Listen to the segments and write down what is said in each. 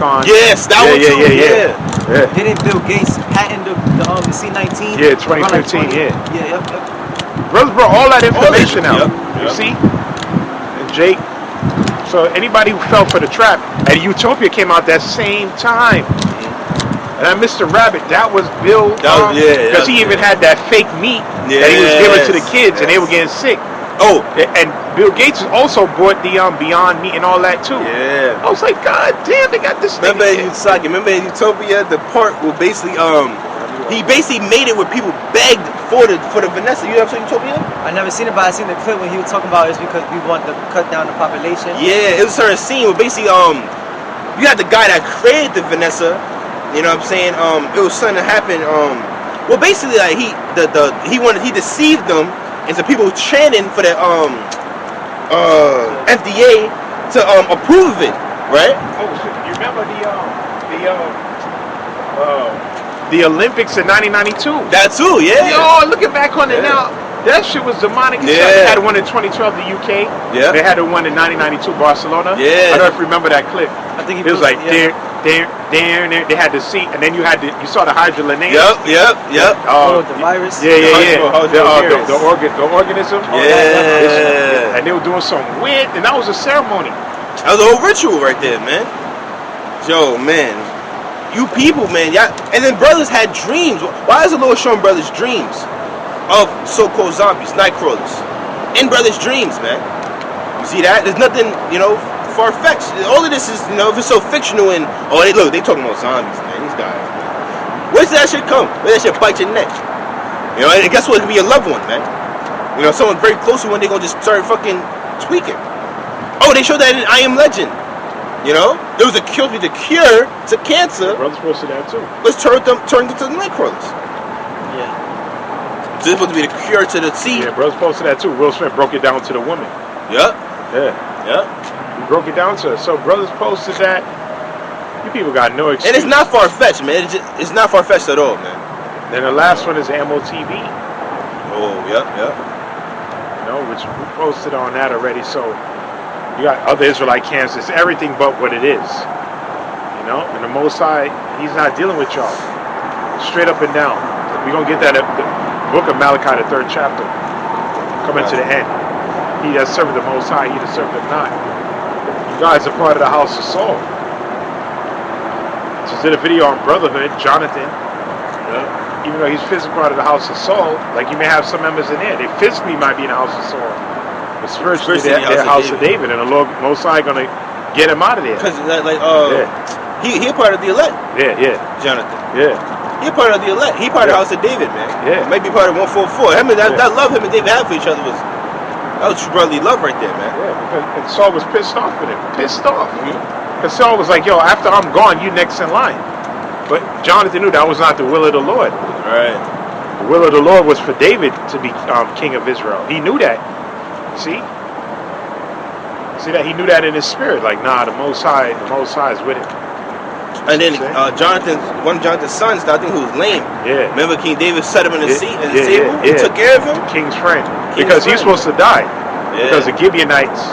marathon. Yes, that one too. Yeah. Didn't Bill Gates patent the C-19? Yeah, 2015. Yeah. Yeah. Brothers brought all that information out. Yep. You see? And Jake. So anybody who fell for the trap, and Utopia came out that same time. And that Mr. Rabbit, that was Bill, because he even had that fake meat that he was giving to the kids, and they were getting sick. Oh, and Bill Gates also bought the Beyond Meat and all that too. Yeah. I was like, God damn, they got this. Remember in Utopia, the part where basically he basically made it where people begged for the Vanessa. You ever seen Utopia? I never seen it, but I seen the clip when he was talking about it's because we want to cut down the population. Yeah, it was a scene where basically you had the guy that created the Vanessa. You know what I'm saying? It was something that happened. Well, basically, like he deceived them into people chanting for the FDA to approve of it, right? Oh shit! You remember the Olympics in 1992? That too, yeah. Yo, looking back on it now, that shit was demonic. Yeah. They had one in 2012, the UK. Yeah. They had one in 1992, Barcelona. Yeah. I don't know if you remember that clip. I think it was like there. They had the seat, and then you saw the Hydra Linnaeus. Yep. The virus. Yeah. The organism. Yeah. And they were doing some weird, and that was a ceremony. That was a whole ritual right there, man. Yo, man. You people, man. Y'all, and then brothers had dreams. Why is the Lord showing brothers dreams of so-called zombies, night crawlers? In brothers' dreams, man. You see that? There's nothing, far-fetched. All of this is, if it's so fictional and, they talking about zombies, man. These guys, man. Where's that shit come? Where's that shit bite your neck? And guess what? It could be your loved one, man. Someone very close to when they gonna just start fucking tweaking. Oh, they showed that in I Am Legend. There was a cure to cancer. Brothers posted that too. Let's turn them to the night crawlers. Yeah. So this supposed to be the cure to the sea. Yeah, brothers posted that too. Will Smith broke it down to the woman. Yeah. He broke it down to her. So brothers posted that. You people got no excuse. And it's not far-fetched, man. It's not far-fetched at all, man. Then the last one is MOTV. Oh, yeah. Which we posted on that already. So you got other Israelite camps. It's everything but what it is. And the Most High, He's not dealing with y'all. Straight up and down. We're going to get that at the book of Malachi, the 3rd chapter. Coming to the end. He that serveth the Most High, he that serveth not. You guys are part of the house of Saul. Just did a video on brotherhood, Jonathan. Even though he's physically part of the house of Saul, like you may have some members in there. They physically might be in the house of Saul. But spiritually, they're the house of David. And the Lord Most High going to get him out of there. Because, he a part of the elect. Yeah. Jonathan. Yeah. He a part of the elect. He part of the house of David, man. Yeah. He might be part of 144. That love him and David had for each other was true brotherly love right there, man. Yeah, and Saul was pissed off with him. Pissed off. Because Saul was like, yo, after I'm gone, you next in line. But Jonathan knew that was not the will of the Lord. Right. The will of the Lord was for David to be king of Israel. He knew that. See that? He knew that in his spirit. Like, nah, the Most High is with him. And then one of Jonathan's sons, I think, who was lame. Yeah. Remember King David set him in the seat and he took care of him? The king's friend. Because he's supposed to die. Yeah. Because the Gibeonites,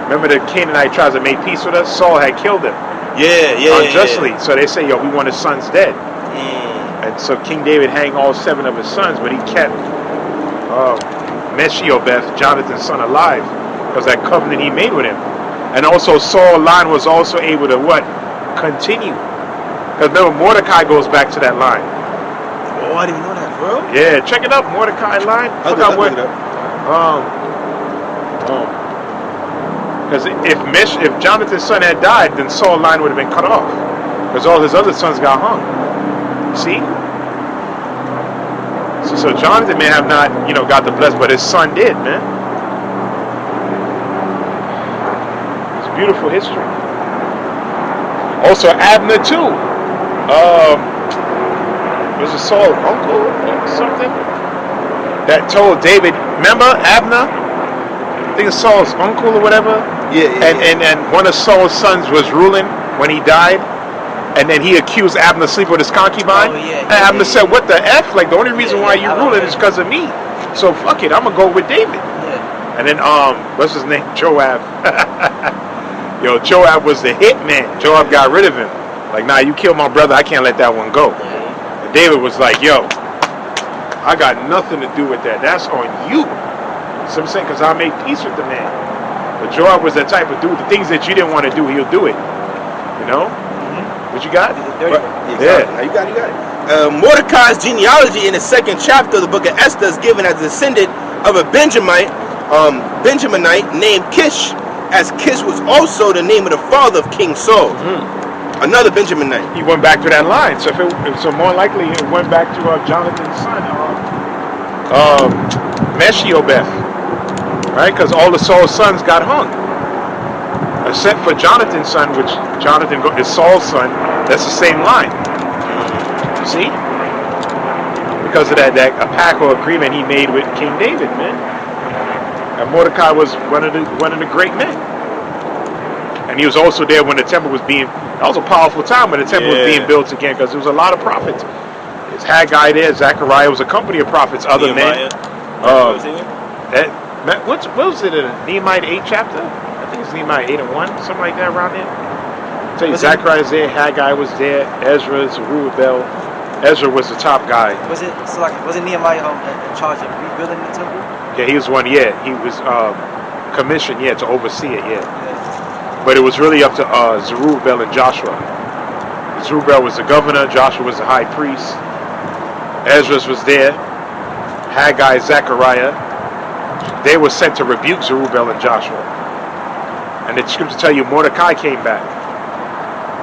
remember the Canaanite tribes that made peace with us? Saul had killed him. Unjustly. So they say, yo, we want his sons dead. And so King David hanged all 7 of his sons, but he kept Meshiobeth, Jonathan's son, alive. Because that covenant he made with him. And also Saul's line was also able to what? Continue. Because remember, Mordecai goes back to that line. Oh, I didn't know that, bro. Yeah, check it up, Mordecai line. Because if Jonathan's son had died, then Saul's line would have been cut off. Because all his other sons got hung. See? So Jonathan may have not, got the blessing, but his son did, man. It's beautiful history. Also, Abner too. Was it Saul's uncle or something? That told David, remember Abner? I think it's Saul's uncle or whatever. And one of Saul's sons was ruling when he died. And then he accused Abner of sleeping with his concubine. And Abner said, what the F? Like, the only reason why you ruling is because of me. So fuck it, I'm going to go with David. And then, what's his name? Joab. Yo, Joab was the hit man. Joab got rid of him. Like, nah, you killed my brother. I can't let that one go. And David was like, yo, I got nothing to do with that. That's on you. So I'm saying, because I made peace with the man. But Joab was that type of dude. The things that you didn't want to do, he'll do it. You know? What you got? Yeah. You got it. Mordecai's genealogy in the 2nd chapter of the book of Esther is given as a descendant of a Benjaminite named Kish, as Kish was also the name of the father of King Saul. Another Benjaminite. He went back to that line. So so more likely it went back to Jonathan's son, Meshiobeth. Right? Because all of Saul's sons got hung. Except for Jonathan's son, which Jonathan is Saul's son, that's the same line. See? Because of that a pact or agreement he made with King David, man. And Mordecai was one of the great men. And he was also there when the temple was being, that was a powerful time when the temple was being built again, because there was a lot of prophets. There's Haggai there, Zechariah was a company of prophets, other men. What was it in Nehemiah 8 chapter? I think it's Nehemiah 8 and 1, something like that around there. I'll tell you, Zechariah's there, Haggai was there, Ezra, Zerubbabel. Ezra was the top guy. Was it Nehemiah in charge of rebuilding the temple? Yeah, he was one. Yeah, he was commissioned. Yeah, to oversee it. Yeah, but it was really up to Zerubbabel and Joshua. Zerubbabel was the governor. Joshua was the high priest. Ezra was there. Haggai, Zechariah. They were sent to rebuke Zerubbabel and Joshua. And the scriptures tell you Mordecai came back.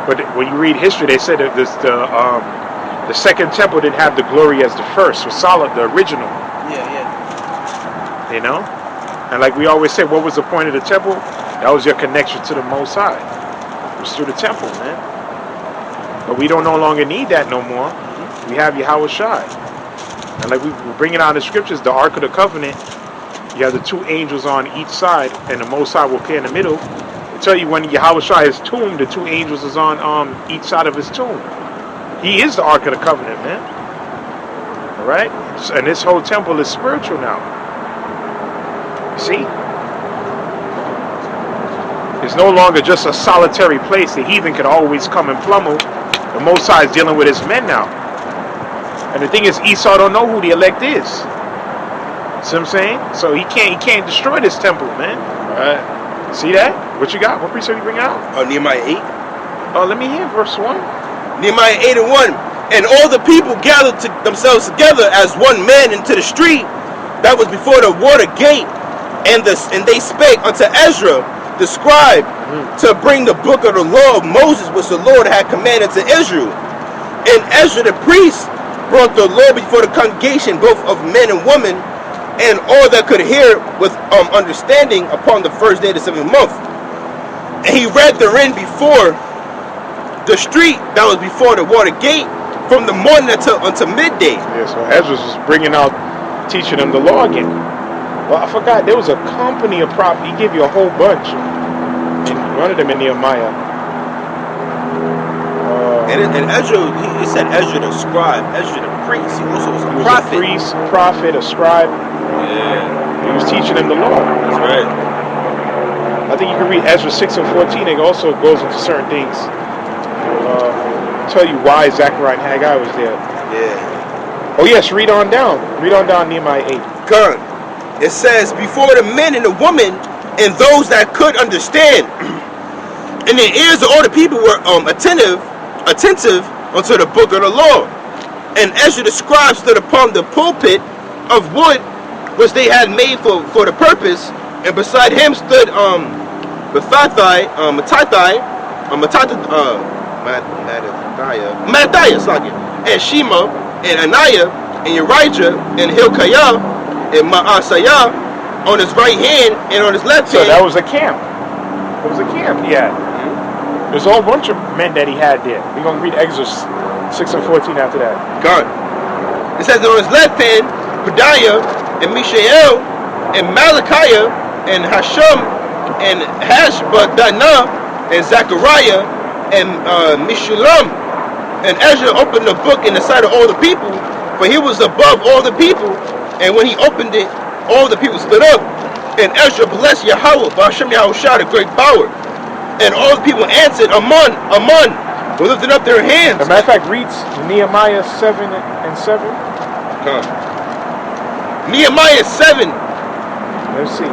But when you read history, they said that the second temple didn't have the glory as the first. Was solid, the original. Yeah. You know? And like we always say, what was the point of the temple? That was your connection to the Most High. It was through the temple, man. But we don't no longer need that no more. We have Yahweh Shai. And like we're bringing out in the scriptures, the Ark of the Covenant, you have the 2 angels on each side, and the Most High will appear in the middle. They tell you when Yahweh Shai is tomb, the 2 angels is on each side of his tomb. He is the Ark of the Covenant, man. All right? And this whole temple is spiritual now. You see? It's no longer just a solitary place. The heathen can always come and plummel. The Most High is dealing with his men now. And the thing is, Esau don't know who the elect is. See what I'm saying? So he can't destroy this temple, man. All right. See that? What you got? What precept you bring out? Nehemiah 8. Oh, let me hear verse 1. Nehemiah 8 and 1. And all the people gathered themselves together as one man into the street that was before the water gate. And they spake unto Ezra the scribe to bring the book of the law of Moses, which the Lord had commanded to Israel. And Ezra the priest brought the law before the congregation, both of men and women, and all that could hear with understanding upon the first day of the 7th month. And he read therein before the street that was before the water gate from the morning until midday. Yeah, so Ezra was bringing out, teaching them the law again. Well, I forgot, there was a company of prophets. He gave you a whole bunch. And one of them in Nehemiah. And Ezra, he said Ezra the scribe, Ezra the priest. He also was a prophet. He was a priest, prophet, a scribe. Yeah. He was teaching them the law. That's right. I think you can read Ezra 6 and 14. It also goes into certain things. Tell you why Zechariah and Haggai was there. Yeah. Oh yes, read on down. Read on down Nehemiah 8. Good. It says, before the men and the women and those that could understand, and the ears of all the people were attentive unto the book of the law. And Ezra the scribe stood upon the pulpit of wood which they had made for the purpose, and beside him stood Mattathiah, and Shema, and Ananiah, and Urijah, and Hilkiah, and Maaseiah on his right hand and on his left hand. So that was a camp. It was a camp he had. There's a whole bunch of men that he had there. We're going to read Exodus 6 and 14 after that. God. It says that on his left hand, Pedaiah, and Mishael, and Malachiah, and Hashum, and Hashbaddanah, and Zechariah, and Meshullam. And Ezra opened the book in the sight of all the people, for he was above all the people. And when he opened it, all the people stood up. And Ezra blessed Yahweh, Ba'ashem Yahushua, the great power. And all the people answered, Amen, Amen, who lifted up their hands. As a matter of fact, reads Nehemiah 7 and 7. Nehemiah 7 Let's see.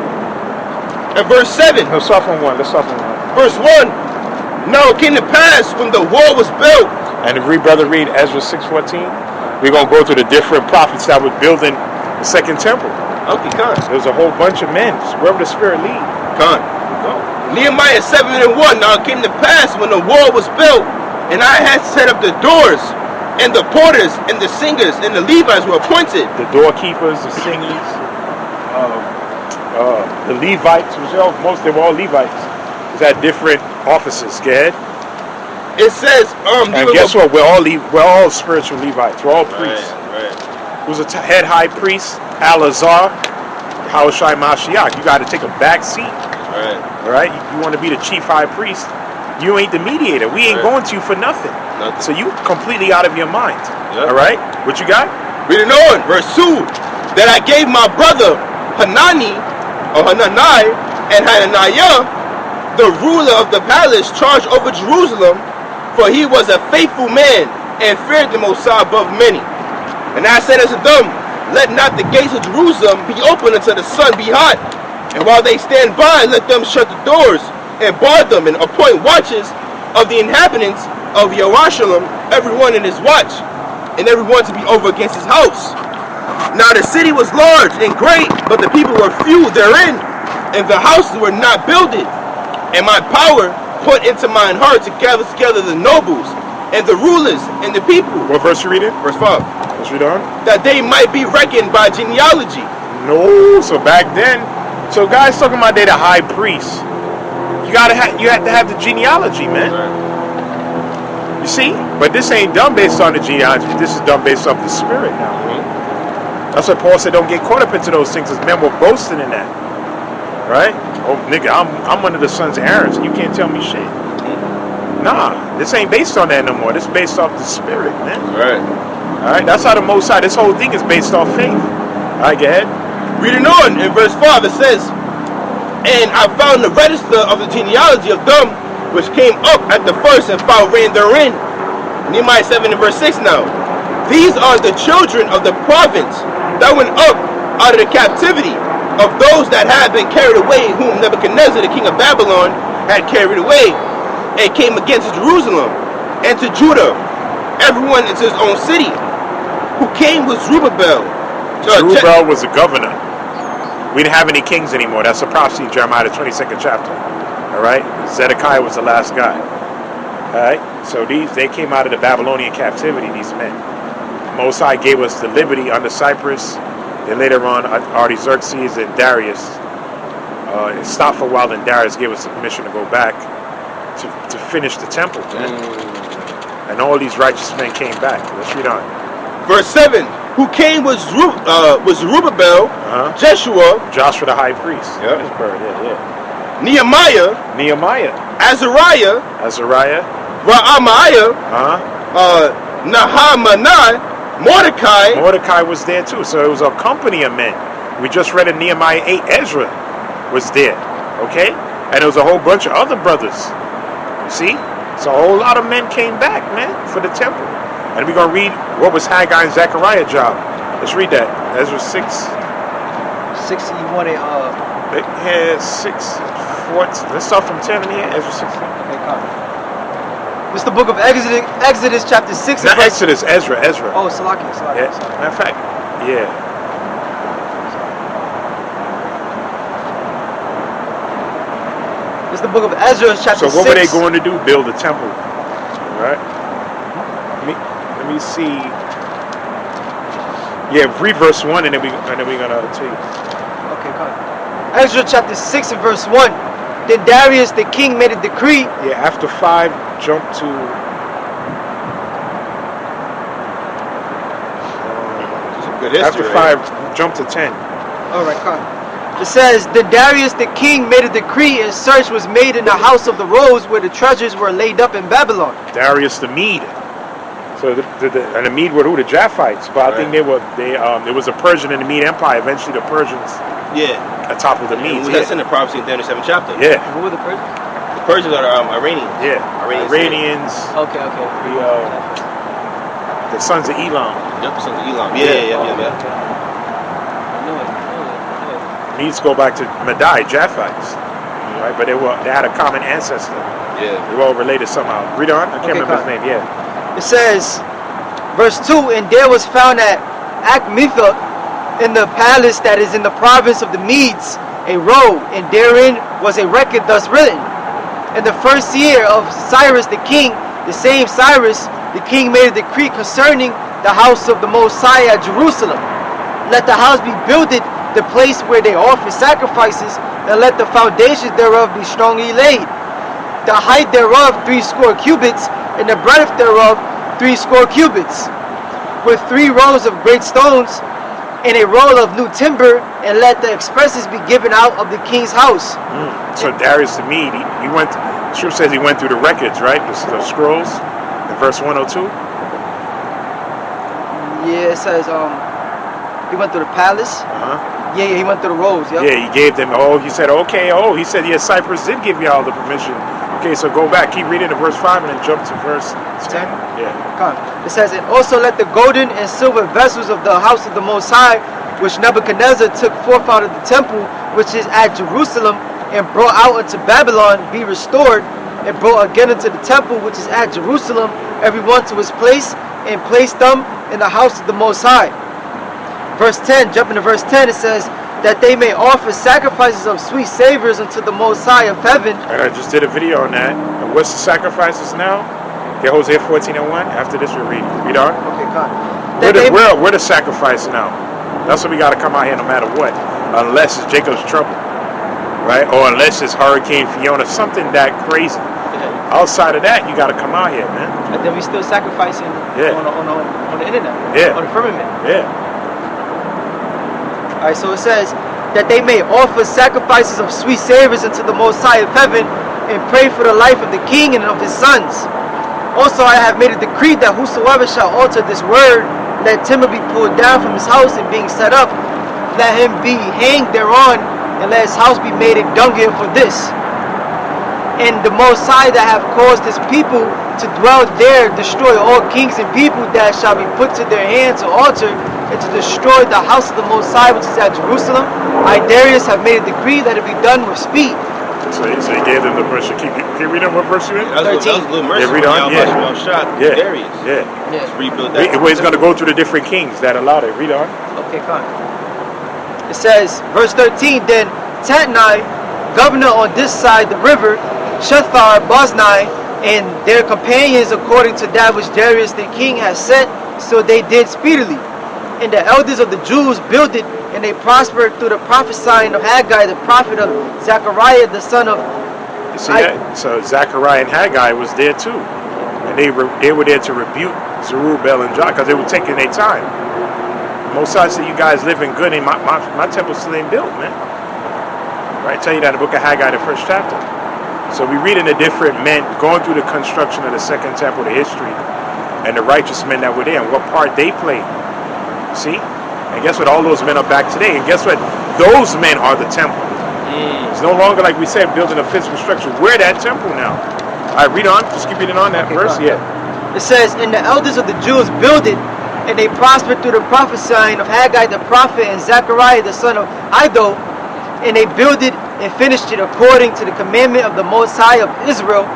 and verse 7. Let's start from 1. Let's start from 1. Verse 1. Now it came to pass when the wall was built. And if brother read Ezra 6:14, we're going to go through the different prophets that were building the second temple. Okay, come. There's a whole bunch of men, wherever the Spirit lead. Come. Go. Nehemiah 7 and 1. Now it came to pass when the wall was built, and I had set up the doors, and the porters, and the singers, and the Levites were appointed. The doorkeepers, the singers, the Levites, most they were all Levites. Is at different offices. Go ahead. It says, and guess what? We're all spiritual Levites. We're all priests. Right. Who's a head high priest? Al-Azhar, Yahushua Mashiach. You got to take a back seat. Right. All right. You want to be the chief high priest? You ain't the mediator. We ain't going to you for nothing. So you completely out of your mind. All right. What you got? Reading on, verse 2. That I gave my brother Hanani and Hananiah, the ruler of the palace, charge over Jerusalem, for he was a faithful man and feared the Most High above many. And I said unto them, let not the gates of Jerusalem be open until the sun be hot. And while they stand by, let them shut the doors and bar them, and appoint watches of the inhabitants of Jerusalem, everyone in his watch, and everyone to be over against his house. Now the city was large and great, but the people were few therein, and the houses were not builded. And my power put into mine heart to gather together the nobles and the rulers and the people. What verse you reading? Verse 5. Let's read on. That they might be reckoned by genealogy. No, so back then, so guys talking about they the high priest. You have to have the genealogy, man. You see, but this ain't done based on the genealogy. This is done based off the Spirit now. That's what Paul said. Don't get caught up into those things, as men were boasting in that. Right? Oh, nigga, I'm one of the sons of Aaron, so you can't tell me shit. Nah, this ain't based on that no more. This is based off the Spirit, man. Right. All right, that's how the Most High. This whole thing is based off faith. All right, go ahead. Reading on in verse 5, it says, and I found the register of the genealogy of them which came up at the first and found reign therein. Nehemiah 7 and verse 6 now. These are the children of the province that went up out of the captivity of those that had been carried away, whom Nebuchadnezzar, the king of Babylon, had carried away, and came against Jerusalem and to Judah, everyone into his own city. Who came was Zerubbabel. Zerubbabel was the governor. We didn't have any kings anymore. That's a prophecy in Jeremiah, the 22nd chapter. All right? Zedekiah was the last guy. All right? So they came out of the Babylonian captivity, these men. Most High gave us the liberty under Cyprus. Then later on, Artaxerxes and Darius it stopped for a while, and Darius gave us the permission to go back to finish the temple, man. And all these righteous men came back. Let's read on. Verse 7. Who came was Zerubbabel, Joshua the high priest. Yeah. Nehemiah, Azariah, Raamiah, Nahamani, Mordecai was there too. So it was a company of men. We just read in Nehemiah 8, Ezra was there. Okay? And there was a whole bunch of other brothers. See? So a whole lot of men came back, man, for the temple. And we're going to read what was Haggai and Zechariah's job. Let's read that. Ezra 6. 6, you want it, Here, 6, 14. Let's start from 10 in here. Ezra 6. Okay, come. This is the book of Exodus chapter 6. Not Exodus, Ezra. Oh, Salakia. Yeah. Matter of fact, yeah. This is the book of Ezra chapter 6. So what were they going to do? Build a temple. Right? Let me see. Yeah, read verse 1 and then we're gonna tell you. Okay, come. Ezra chapter 6 and verse 1. Then Darius the king made a decree. Yeah, after 5, jump to good history, after 5, jump to 10. Alright, come. It says, then Darius the king made a decree, and search was made in the house of the rose where the treasures were laid up in Babylon. Darius the Mede. So and the Mede were who? The Japhites. But I think there was a Persian in the Mede Empire. Eventually the Persians on top of the Medes. That's in the prophecy in Daniel 7th chapter. Yeah. Who were the Persians? The Persians are the Iranians. Yeah, Iranians, Okay. the sons of Elam. Yep, the sons of Elam. Yeah. I knew it. Needs to go back to Madai, Japhites, right? But they had a common ancestor. Yeah. They were all related somehow. Read on. I can't remember his name. Yeah. It says, verse 2, and there was found at Achmetha in the palace that is in the province of the Medes a roll, and therein was a record thus written. In the first year of Cyrus the king, the same Cyrus, the king made a decree concerning the house of the Most High at Jerusalem. Let the house be builded, the place where they offer sacrifices, and let the foundations thereof be strongly laid. The height thereof 60 cubits, and the breadth thereof 60 cubits, with 3 rows of great stones, and a roll of new timber, and let the expresses be given out of the king's house. So Darius the Mede, he went. Sure says he went through the records, right? The scrolls, in verse 102. Yeah, it says he went through the palace. Yeah, he went through the rolls. Yep. Yeah, he gave them. He said, okay. He said, yes, Cyprus did give you all the permission. Okay, so go back, keep reading to verse 5 and then jump to verse 10. Yeah. Come. It says, and also let the golden and silver vessels of the house of the Most High, which Nebuchadnezzar took forth out of the temple, which is at Jerusalem, and brought out unto Babylon, be restored, and brought again into the temple, which is at Jerusalem, every one to his place, and placed them in the house of the Most High. Verse 10, jumping to verse 10, it says, that they may offer sacrifices of sweet savors unto the Most High of heaven. And I just did a video on that. And what's the sacrifices now? Get Hosea 14:1. After this, we read. Read on. Okay, God. We're the sacrifice now. That's what we got to come out here no matter what. Unless it's Jacob's trouble. Right? Or unless it's Hurricane Fiona. Something that crazy. Yeah. Outside of that, you got to come out here, man. And then we still sacrificing on the internet. Yeah. On the firmament. Yeah. Alright, so it says that they may offer sacrifices of sweet savors unto the Most High of heaven, and pray for the life of the king and of his sons. Also I have made a decree that whosoever shall alter this word, let timber be pulled down from his house, and being set up, let him be hanged thereon, and let his house be made a dunghill for this. And the Most High that have caused his people to dwell there, destroy all kings and people that shall be put to their hands to alter, and to destroy the house of the Most High, which is at Jerusalem. I, Darius, have made a decree that it be done with speed. So he gave them the permission. Can you read on what verse you in? That was a little mercy. Yeah, read on. Yeah. Darius. Yeah. Just rebuild that. He's going to go through the different kings that allowed it. Read on. Okay, come. It says, verse 13, then Tatnai, governor on this side the river, Shethar, Boznai, and their companions, according to that which Darius the king has set, so they did speedily. And the elders of the Jews built it, and they prospered through the prophesying of Haggai, the prophet of Zechariah, the son of... See that? So Zechariah and Haggai was there too. And they were there to rebuke Zerubbabel and John, because they were taking their time. Mosiah said, you guys living good, and my temple still ain't built, man. Right? I tell you that in the book of Haggai, the 1st chapter. So we read in the different men going through the construction of the 2nd temple, the history, and the righteous men that were there, and what part they played. See? And guess what? All those men are back today. And guess what? Those men are the temple. It's no longer, like we said, building a physical structure. We're that temple now. All right, read on. Just keep reading on that verse. Yeah. It says, and the elders of the Jews built it, and they prospered through the prophesying of Haggai the prophet and Zechariah the son of Iddo, and they built it and finished it according to the commandment of the Most High of Israel,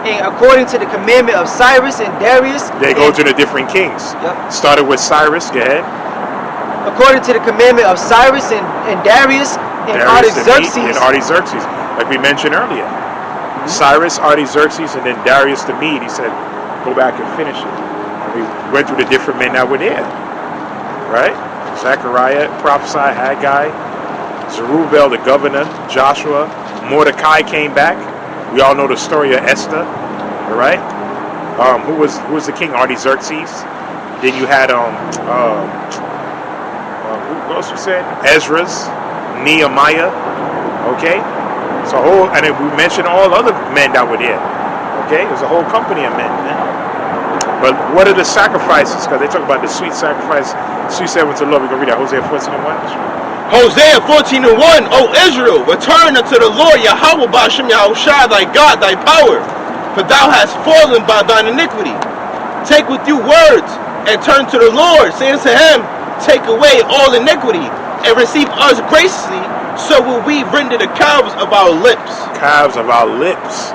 and according to the commandment of Cyrus and Darius. They go to the different kings. Yep. Started with Cyrus. Go ahead. According to the commandment of Cyrus and Darius and Artaxerxes. And Artaxerxes, like we mentioned earlier. Cyrus, Artaxerxes, and then Darius the Mede. He said, go back and finish it. And we went through the different men that were there. Right? Zechariah, prophesied, Haggai, Zerubbabel, the governor, Joshua, Mordecai came back. We all know the story of Esther. All right? Who was the king? Artaxerxes. Then you had who else we said? Ezra's, Nehemiah. Okay? So and then we mentioned all other men that were there. Okay? There's a whole company of men. But what are the sacrifices? Because they talk about the sweet sacrifice, sweet savor to the Lord. We're going to read that Hosea 14:1. Hosea 14:1, O Israel, return unto the Lord Yahweh Ba'ashem Yahushua thy God, thy power, for thou hast fallen by thine iniquity. Take with you words, and turn to the Lord, saying to him, take away all iniquity, and receive us graciously, so will we render the calves of our lips. Calves of our lips.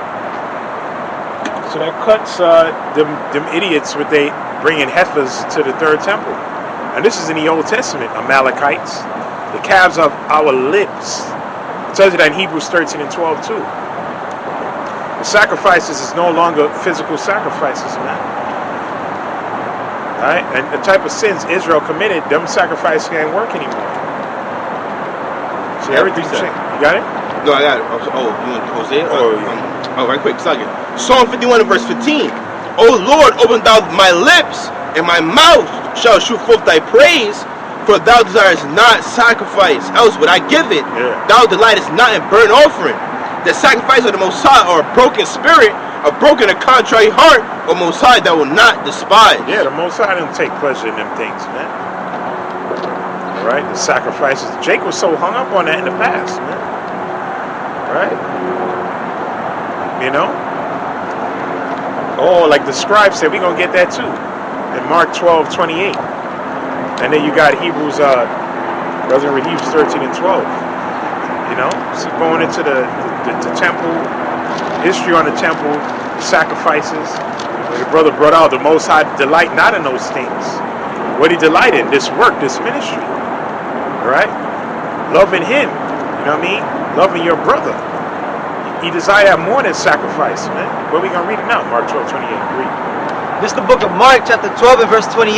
So that cuts them idiots with they bringing heifers to the third temple. And this is in the Old Testament, Amalekites. The calves of our lips. It tells you that in Hebrews 13 and 12 too. The sacrifices is no longer physical sacrifices, man. Alright? And the type of sins Israel committed, them sacrifices can't work anymore. So everything's changed. You got it? No, I got it. Oh, you want Hosea? Oh, yeah. Right quick, second. Psalm 51 and verse 15. O Lord, open thou my lips, and my mouth shall shoot forth thy praise. For thou desirest not sacrifice, else would I give it. Yeah. Thou delightest not in burnt offering. The sacrifice of the Most High are a broken spirit, a broken and contrite heart, O Most High, that will not despise. Yeah, the Most High didn't take pleasure in them things, man. Right? The sacrifices. Jake was so hung up on that in the past, man. Right? You know? Oh, like the scribe said, we're going to get that too. In Mark 12:28. And then you got Hebrews, doesn't read Hebrews 13 and 12. You know? So going into the temple, history on the temple, the sacrifices. Your brother brought out the Most High delight not in those things. What he delighted in, this work, this ministry. Right? Loving him. You know what I mean? Loving your brother. He desired that more than sacrifice, man. What are we going to read it now? Mark 12:28. Read. This is the book of Mark, chapter 12 and verse 28.